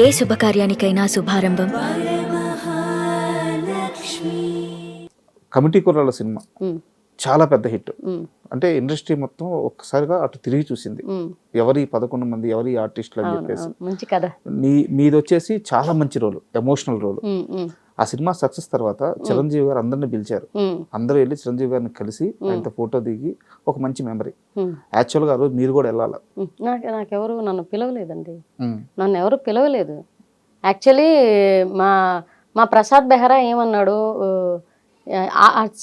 ఏ శుభకార్యానికైనా శుభారంభం committee కుర్రాళ్ళ cinema చాలా పెద్ద hit. అంటే ఇండస్ట్రీ మొత్తం ఒక్కసారిగా అటు తిరిగి చూసింది, ఎవరి 11 మంది ఎవరి ఆర్టిస్టులు అని చెప్పేసి. మంచి కథ. మీది వచ్చేసి చాలా మంచి రోల్, ఎమోషనల్ రోల్. ఆ సినిమా సక్సెస్ తర్వాత చిరంజీవి గారు అందరిని పిలిచారు. అందరూ వెళ్ళి చిరంజీవి గారిని కలిసి ఆయనతో ఫోటో దిగి ఒక మంచి మెమరీ. యాక్చువల్గా ఆ రోజు మీరు కూడా వెళ్ళాలి. నాకెవరు నన్ను పిలవలేదండి, నన్ను ఎవరు పిలవలేదు. యాక్చువల్లీ మా ప్రసాద్ బెహ్రా ఏమన్నాడు,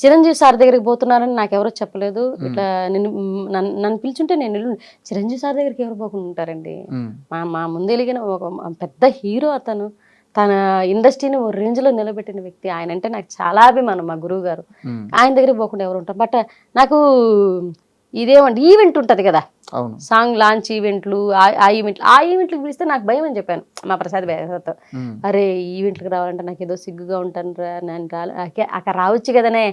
చిరంజీవి సార్ దగ్గరికి పోతున్నారని నాకెవరో చెప్పలేదు. ఇట్లా నన్ను పిలుచుంటే నేను చిరంజీవి సార్ దగ్గరికి ఎవరు పోకుండా ఉంటారండి. మా ముందు వెలిగిన ఒక పెద్ద హీరో అతను, తన ఇండస్ట్రీని ఓ రేంజ్లో నిలబెట్టిన వ్యక్తి. ఆయన అంటే నాకు చాలా అభిమానం, మా గురువు గారు. ఆయన దగ్గరికి పోకుండా ఎవరు ఉంటారు. బట్ నాకు ఇదేమంటే ఈవెంట్ ఉంటుంది కదా, సాంగ్ లాంచ్ ఈవెంట్లు, ఆ ఈవెంట్లకు పిలిస్తే నాకు భయం అని చెప్పాను మా ప్రసాద్ బెహ్రాతో. అరే ఈవెంట్లకు రావాలంటే నాకు ఏదో సిగ్గుగా ఉంటాను రా, నేను అక్కడ రావచ్చు కదనే,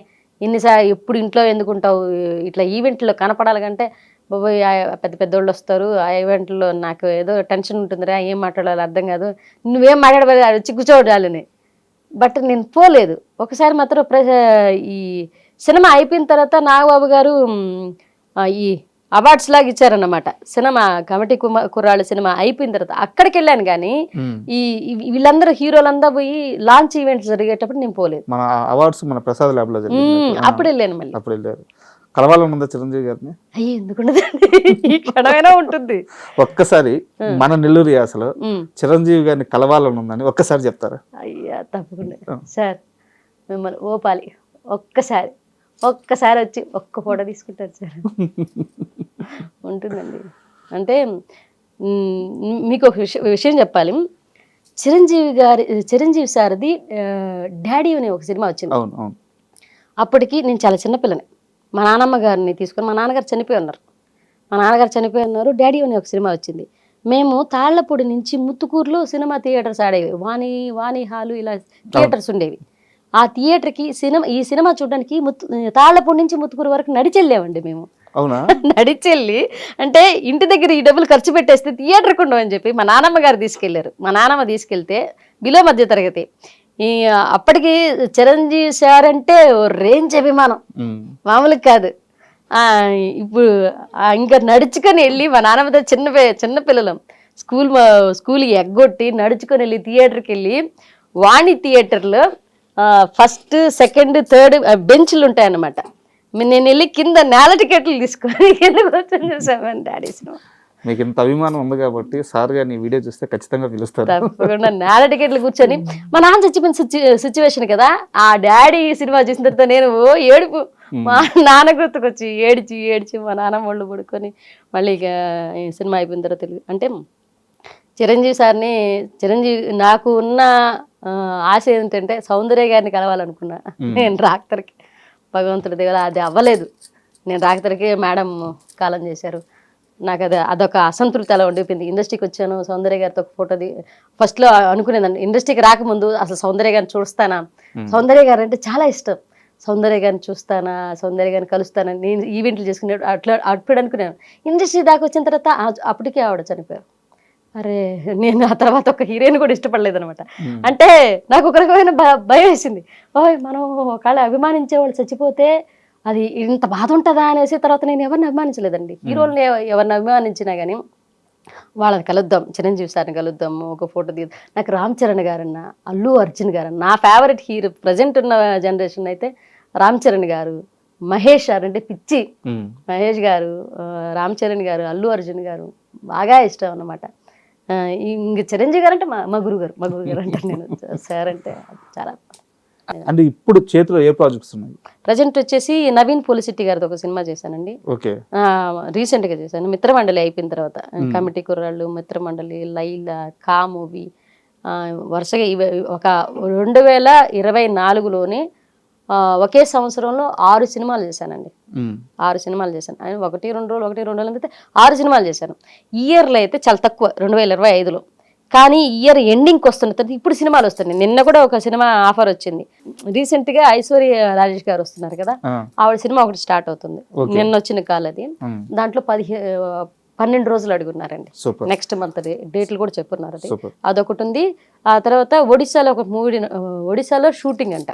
ఇన్నిసార్లు ఎప్పుడు ఇంట్లో ఎందుకుంటావు, ఇట్లా ఈవెంట్లో కనపడాలి కంటే బాబోయ్ పెద్ద పెద్దోళ్ళు వస్తారు, ఆ ఈవెంట్లో నాకు ఏదో టెన్షన్ ఉంటుందిరా, ఏం మాట్లాడాలి అర్థం కాదు, నువ్వేం మాట్లాడబోదు వచ్చి కూర్చోడాలని. బట్ నేను పోలేదు. ఒకసారి మాత్రం ఈ సినిమా అయిపోయిన తర్వాత నాగబాబు గారు ఈ అవార్డ్స్ లాగా ఇచ్చారన్నమాట. సినిమా కమిటీ కుర్రాళ్ళ సినిమా అయిపోయిన తర్వాత అక్కడికి వెళ్ళాను, కానీ వీళ్ళందరూ హీరోలందరూ పోయి లాంచ్ ఈవెంట్స్ జరిగేటప్పుడు నేను పోలేదు. మన అవార్డ్స్ మన ప్రసాద్ ల్యాబ్ లో అప్పుడు వెళ్ళాను. మళ్ళీ అప్పుడు వెళ్ళారు. కలవాలని ఉందా చిరంజీవి గారిని? అయ్యి ఎందుకుండదండి, ఈ క్షణమైనా ఉంటుంది. ఒక్కసారి మన నెల్లూరు యాసలో చిరంజీవి గారిని కలవాలని ఉందని ఒక్కసారి చెప్తారా? అయ్యా తప్పకుండా సార్, మిమ్మల్ని ఓపాలి, ఒక్కసారి వచ్చి ఒక్క ఫోటో తీసుకుంటారు సార్. ఉంటుందండి. అంటే మీకు ఒక విషయం చెప్పాలి. చిరంజీవి సార్ది డాడీ అనే ఒక సినిమా వచ్చింది. అప్పటికి నేను చాలా చిన్నపిల్లని. మా నాన్నమ్మ గారిని తీసుకొని, మా నాన్నగారు చనిపోయి ఉన్నారు. డాడీ అనే ఒక సినిమా వచ్చింది. మేము తాళ్లపూడి నుంచి ముత్తుకూరులో సినిమా థియేటర్స్ ఆడేవి, వాణి హాలు ఇలా థియేటర్స్ ఉండేవి. ఆ థియేటర్కి ఈ సినిమా చూడడానికి తాళ్లపూడి నుంచి ముత్తుకూరు వరకు నడిచెళ్ళామండి మేము. నడిచెళ్ళి అంటే ఇంటి దగ్గర ఈ డబ్బులు ఖర్చు పెట్టేస్తే థియేటర్కి ఉండవని చెప్పి మా నాన్నమ్మ గారు తీసుకెళ్లారు. మా నాన్నమ్మ తీసుకెళ్తే బిలో మధ్య తరగతి. అప్పటికి చిరంజీవి సార్ అంటే రేంజ్ అభిమానం మామూలు కాదు. ఇప్పుడు ఇంకా నడుచుకొని వెళ్ళి మా నాన్నమ్మతో చిన్న పిల్లలం స్కూల్ ఎగ్గొట్టి నడుచుకొని వెళ్ళి థియేటర్కి వెళ్ళి, వాణి థియేటర్లో ఫస్ట్ సెకండ్ థర్డ్ బెంచ్లు ఉంటాయన్నమాట. నేను వెళ్ళి కింద నేల టికెట్లు తీసుకొని కింద కూర్చొని చూసామని డాడీ సినిమా. మీకు ఇంత అభిమానం ఉంది కాబట్టి సార్ గారిని వీడియో చూస్తే ఖచ్చితంగా పిలుస్తారు. తప్పకుండా నేల టికెట్లు కూర్చొని, మా నాన్న చచ్చిపోయిన సిచ్యువేషన్ కదా, ఆ డాడీ సినిమా చూసిన తర్వాత నేను ఏడుపు, మా నాన్న గుర్తుకొచ్చి ఏడ్చి మా నాన్న ఒళ్ళు పడుకొని మళ్ళీ ఇక ఈ సినిమా అయిపోయిన తర్వాత అంటే నాకు ఉన్న ఆశ ఏంటంటే సౌందర్య గారిని కలవాలనుకున్నా. నేను రాక్తరికి భగవంతుడి దగ్గర అది అవ్వలేదు. నేను రాక్తరికి మేడం కాలం చేశారు. నాకు అదొక అసంతృప్తి అలా ఉండిపోయింది. ఇండస్ట్రీకి వచ్చాను, సౌందర్య గారితో ఒక ఫోటో ఫస్ట్లో అనుకునేదాన్ని, ఇండస్ట్రీకి రాకముందు అసలు సౌందర్య గారిని చూస్తానా, సౌందర్య గారు అంటే చాలా ఇష్టం, సౌందర్య గారిని చూస్తానా, సౌందర్య గారిని కలుస్తానా, నేను ఈవెంట్లు చేసుకునే అప్పుడు అనుకున్నాను. ఇండస్ట్రీ దాకా వచ్చిన తర్వాత అప్పటికే ఆవిడ చనిపోయారు. అరే నేను ఆ తర్వాత ఒక హీరోయిన్ కూడా ఇష్టపడలేదు అనమాట. అంటే నాకు ఒక రకమైన భయం వేసింది. మనం ఒకవేళ అభిమానించే వాళ్ళు చచ్చిపోతే అది ఇంత బాధ ఉంటుందా అనేసి తర్వాత నేను ఎవరిని అభిమానించలేదండి. హీరోల్ని ఎవరిని అభిమానించినా కానీ వాళ్ళని కలుద్దాం, చిరంజీవి సార్ని కలుద్దాం, ఒక ఫోటో నాకు రామ్ చరణ్ గారన్న, అల్లు అర్జున్ గారన్న, నా ఫేవరెట్ హీరో ప్రజెంట్ ఉన్న జనరేషన్ అయితే రామ్ చరణ్ గారు, మహేష్ గారు అంటే పిచ్చి. మహేష్ గారు, రామ్ చరణ్ గారు, అల్లు అర్జున్ గారు బాగా ఇష్టం అన్నమాట. ఇంక చిరంజీవి గారు అంటే మా గురువు గారు అంటాను నేను. సార్ అంటే చాలా. అంటే ఇప్పుడు చేతిలో ఏ ప్రాజెక్ట్స్ ఉన్నాయి? ప్రజెంట్ వచ్చేసి నవీన్ పోలిసిటీ గారితో ఒక సినిమా చేశానండి. రీసెంట్ గా చేశాను. మిత్రమండలి అయిపోయిన తర్వాత కమిటీ కుర్రాళ్ళు, మిత్రమండలి, లైలా, కా మూవీ వరుసగా ఒక 2024లోనే ఒకే సంవత్సరంలో 6 సినిమాలు చేశానండి. 6 సినిమాలు చేశాను. 1-2 రోజులు అయితే 6 సినిమాలు చేశాను. ఇయర్లో అయితే చాలా తక్కువ 2025లో. కానీ ఇయర్ ఎండింగ్కి వస్తున్న తర్వాత ఇప్పుడు సినిమాలు వస్తున్నాయి. నిన్న కూడా ఒక సినిమా ఆఫర్ వచ్చింది. రీసెంట్ గా ఐశ్వర్య రాజేష్ గారు వస్తున్నారు కదా, ఆవిడ సినిమా ఒకటి స్టార్ట్ అవుతుంది. నిన్న వచ్చిన కాల్ అది. దాంట్లో 12 రోజులు అడుగున్నారండి. సూపర్ నెక్స్ట్ మంత్ డేట్లు కూడా చెప్పున్నారు. అది సూపర్. అదొకటి ఉంది. ఆ తర్వాత ఒడిశాలో ఒక మూవీ, ఒడిశాలో షూటింగ్ అంట,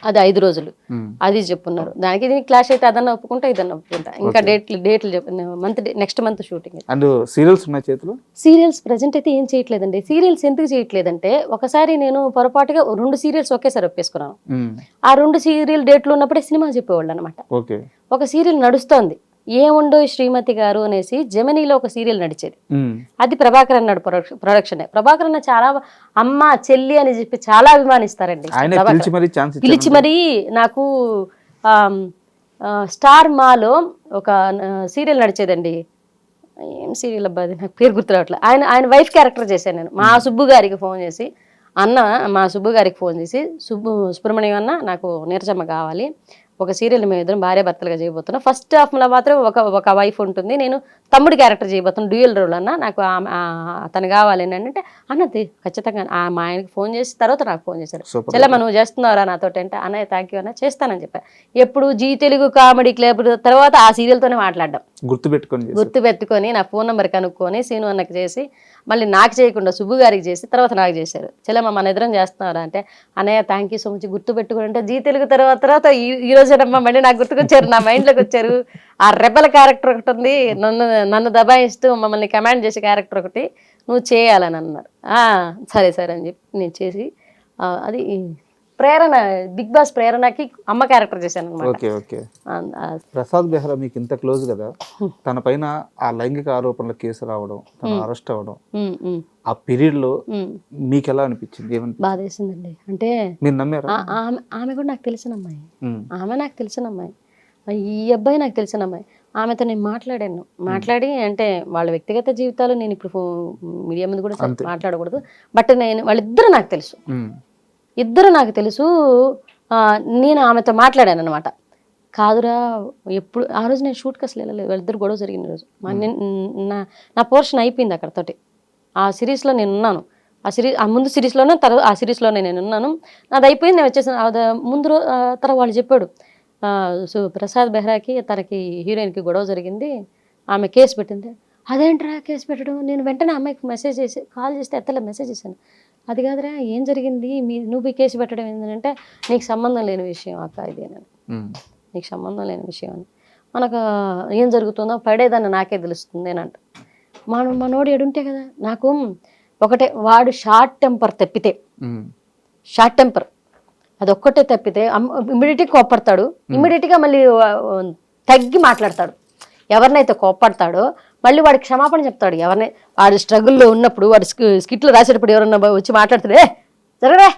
అది 5 రోజులు, అది చెప్పున్నారు. దానికి దీనికి క్లాష్ అయితే అదన్నా ఒప్పుకుంటా, ఇదన్నా ఒప్పుకుంటా. ఇంకా డేట్లు month, next month shooting. And serials ఉన్నాయి చేతిలో? సీరియల్స్ ప్రజెంట్ అయితే ఏం చేయట్లేదండి. సీరియల్స్ ఎందుకు చేయట్లేదంటే, ఒకసారి నేను పొరపాటుగా 2 సీరియల్స్ ఒకేసారి ఒప్పేసుకున్నాను. ఆ 2 సీరియల్ డేట్లు ఉన్నప్పుడే సినిమా చెప్పేవాళ్ళు అనమాట. ఓకే. ఒక సీరియల్ నడుస్తోంది, ఏముండో శ్రీమతి గారు అనేసి, జెమినీలో ఒక సీరియల్ నడిచేది. అది ప్రభాకర్ అన్నాడు ప్రొడక్షన్. ప్రభాకర్ అన్న చాలా అమ్మ చెల్లి అని చెప్పి చాలా అభిమానిస్తారండి. పిలిచి మరీ నాకు స్టార్ మాలో ఒక సీరియల్ నడిచేదండి. ఏం సీరియల్ అబ్బా అది, నాకు పేరు గుర్తు రావట్లేదు. ఆయన వైఫ్ క్యారెక్టర్ చేశాను నేను. మా సుబ్బు గారికి ఫోన్ చేసి, మా సుబ్బు గారికి ఫోన్ చేసి, సుబ్రహ్మణ్యం అన్న నాకు నీరజమ్మ కావాలి, ఒక సీరియల్ మేము ఇద్దరం భార్యాభర్తలుగా చేయబోతున్నాం. ఫస్ట్ హాఫ్లో మాత్రం ఒక వైఫ్ ఉంటుంది, నేను తమ్ముడి క్యారెక్టర్ చేయబోతున్నాను, డ్యూయల్ రోల్ అన్న, నాకు తను కావాలి అంటే అన్నది ఖచ్చితంగా. మా ఆయనకి ఫోన్ చేసి తర్వాత నాకు ఫోన్ చేశాడు, చెల్లమ్మ నువ్వు చేస్తున్నావురా నాతోటి అంటే, అన్నయ్య థ్యాంక్ యూ అన్న, చేస్తానని చెప్పాను. ఎప్పుడు జీ తెలుగు కామెడీ క్లబ్ తర్వాత ఆ సీరియల్తోనే మాట్లాడడం గుర్తుపెట్టుకొని నా ఫోన్ నెంబర్ కనుక్కొని సీను అన్నకి చేసి, మళ్ళీ నాకు చేయకుండా సుబ్బు గారికి చేసి తర్వాత నాకు చేశారు. చెల్లమ్మ మన ఇద్దరం చేస్తున్నారా అంటే, అన్నయ్య థ్యాంక్ యూ సో మచ్, గుర్తుపెట్టుకుని అంటే జీ తెలుగు తర్వాత ఈ రోజేనమ్మా మళ్ళీ నాకు గుర్తుకొచ్చారు, నా మైండ్లోకి వచ్చారు. ఆ రెబల్ క్యారెక్టర్ ఒకటి ఉంది, నన్ను దబాయిస్తూ మమ్మల్ని కమాండ్ చేసే క్యారెక్టర్ ఒకటి నువ్వు చేయాలని అన్నారు. సరే సరే అని చెప్పి నేను చేసి, అది ప్రేరణ, బిగ్ బాస్ ప్రేరణకి అమ్మ క్యారెక్టర్ చేశాను అనమాట. ప్రసాద్ బెహ్రా మీకు ఇంత క్లోజ్ కదా, తన పైన ఆ లైంగిక ఆరోపణల కేసు రావడం, తన అరెస్ట్ అవ్వడం, ఆ పీరియడ్ లో మీకు ఎలా అనిపించింది? బాధేసిందండి. అంటే మీరు నమ్మారా? ఆమె కూడా నాకు తెలిసిన అమ్మాయి, నాకు తెలిసిన అమ్మాయి, ఈ అబ్బాయి నాకు తెలిసిన అమ్మాయి. ఆమెతో నేను మాట్లాడి, అంటే వాళ్ళ వ్యక్తిగత జీవితాలు నేను ఇప్పుడు మీడియా ముందు కూడా మాట్లాడకూడదు, బట్ వాళ్ళిద్దరూ నాకు తెలుసు, నాకు తెలుసు. నేను ఆమెతో మాట్లాడాను అనమాట. కాదురా ఎప్పుడు, ఆ రోజు నేను షూట్కి అసలు వెళ్ళలేదు, వాళ్ళిద్దరు గొడవ జరిగిన రోజు. నా పోర్షన్ అయిపోయింది అక్కడతోటి. ఆ సిరీస్లో నేను ఉన్నాను, ఆ ముందు సిరీస్లోనే, ఆ సిరీస్లోనే నేను ఉన్నాను, నాది అయిపోయింది, నేను వచ్చేసాను. ముందు తర్వాత వాళ్ళు చెప్పాడు, ప్రసాద్ బెహ్రాకి తనకి హీరోయిన్కి గొడవ జరిగింది, ఆమె కేసు పెట్టింది. అదేంట్రా కేసు పెట్టడం? నేను వెంటనే అమ్మాయికి మెసేజ్ చేసి, కాల్ చేస్తే ఎత్తలే, మెసేజ్ చేశాను. అది కాదురా ఏం జరిగింది, నువ్వు కేసు పెట్టడం ఏంటంటే, నీకు సంబంధం లేని విషయం అక్క ఇది అని, నీకు సంబంధం లేని విషయం అని, మనకు ఏం జరుగుతుందో పడేదాన్ని నాకే తెలుస్తుంది అని అంట. మనోడు ఏడుంటే కదా, నాకు ఒకటే, వాడు షార్ట్ టెంపర్ తప్పితే, షార్ట్ టెంపర్ అదొక్కటే తప్పితే ఇమ్మీడియట్గా కోప్పడతాడు, ఇమ్మీడియట్గా మళ్ళీ తగ్గి మాట్లాడతాడు. ఎవరినైతే కోప్పడతాడో మళ్ళీ వాడికి క్షమాపణ చెప్తాడు. ఎవరినై వాడు స్ట్రగుల్లో ఉన్నప్పుడు, వాడు స్కిట్లో రాసేటప్పుడు ఎవరన్నా వచ్చి మాట్లాడుతాడే, జరగడే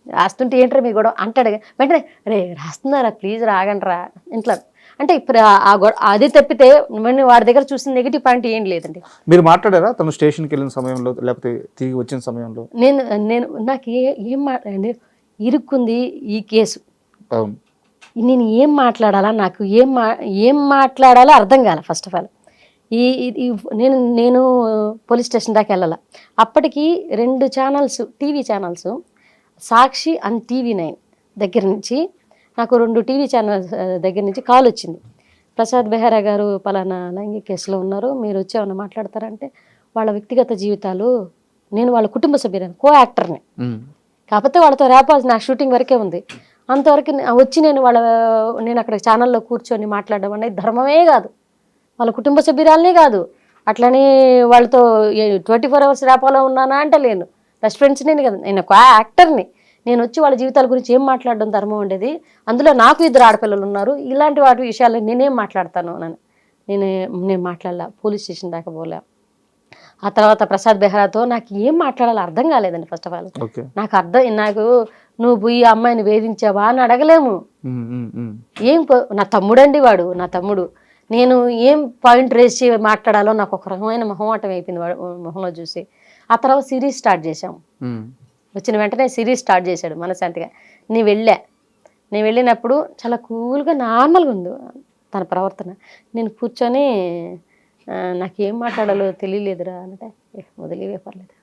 రాస్తుంటే ఏంట్రా మీ గొడవ అంటాడు. వెంటనే రే రాస్తున్నారా ప్లీజ్ రాగండ్రా ఇంట్లో అంటే. ఇప్పుడు అది తప్పితే వాడి దగ్గర చూసిన నెగిటివ్ పాయింట్ ఏం లేదండి. మీరు మాట్లాడారా తను స్టేషన్కి వెళ్ళిన సమయంలో, లేకపోతే తిరిగి వచ్చిన సమయంలో? నాకు ఏం ఇరుక్కుంది ఈ కేసు, నేను ఏం మాట్లాడాలా, నాకు ఏం మాట్లాడాలో అర్థం కాలే. ఫస్ట్ ఆఫ్ ఆల్ నేను పోలీస్ స్టేషన్ దాకా వెళ్ళాల. అప్పటికి 2 channels, TV channels, Sakshi and TV9 దగ్గర నుంచి నాకు 2 టీవీ ఛానల్స్ దగ్గర నుంచి కాల్ వచ్చింది. ప్రసాద్ బెహ్రా గారు పలానా లైంగిక కేసులో ఉన్నారు, మీరు వచ్చి ఏమన్నా మాట్లాడతారంటే, వాళ్ళ వ్యక్తిగత జీవితాలు, నేను వాళ్ళ కుటుంబ సభ్యులను, కో-యాక్టర్ని, కాకపోతే వాళ్ళతో రేపాల్సి నా షూటింగ్ వరకే ఉంది. అంతవరకు వచ్చి నేను అక్కడ ఛానల్లో కూర్చొని మాట్లాడడం అనేది ధర్మమే కాదు, వాళ్ళ కుటుంబ సభ్యురాలనే కాదు, అట్లని వాళ్ళతో 24 hours రేపాలో ఉన్నానా అంటే లేను, బెస్ట్ ఫ్రెండ్స్ నేను కదా, నేను ఒక యాక్టర్ని, నేను వచ్చి వాళ్ళ జీవితాల గురించి ఏం మాట్లాడడం ధర్మం ఉండేది. అందులో నాకు 2 ఆడపిల్లలు ఉన్నారు, ఇలాంటి వాటి విషయాలు నేనేం మాట్లాడతాను అని నేను మాట్లాడలా, పోలీస్ స్టేషన్ దాకా పోలే. ఆ తర్వాత ప్రసాద్ బెహ్రాతో నాకు ఏం మాట్లాడాలో అర్థం కాలేదండి. ఫస్ట్ ఆఫ్ ఆల్ నాకు నువ్వు పోయి అమ్మాయిని వేధించావా అని అడగలేము. నా తమ్ముడండి వాడు, నా తమ్ముడు. నేను ఏం పాయింట్ రేస్ చేసి మాట్లాడాలో నాకు ఒక రకమైన మొహమాటం అయిపోయింది వాడు మొహంలో చూసి. ఆ తర్వాత సిరీస్ స్టార్ట్ చేశాము. వచ్చిన వెంటనే సిరీస్ స్టార్ట్ చేశాడు మనశాంతిగా. నేను వెళ్ళినప్పుడు చాలా కూల్గా నార్మల్గా ఉంది తన ప్రవర్తన. నేను కూర్చొని నాకేం మాట్లాడాలో తెలియలేదురా అంటే, వదిలేవే పర్లేదు.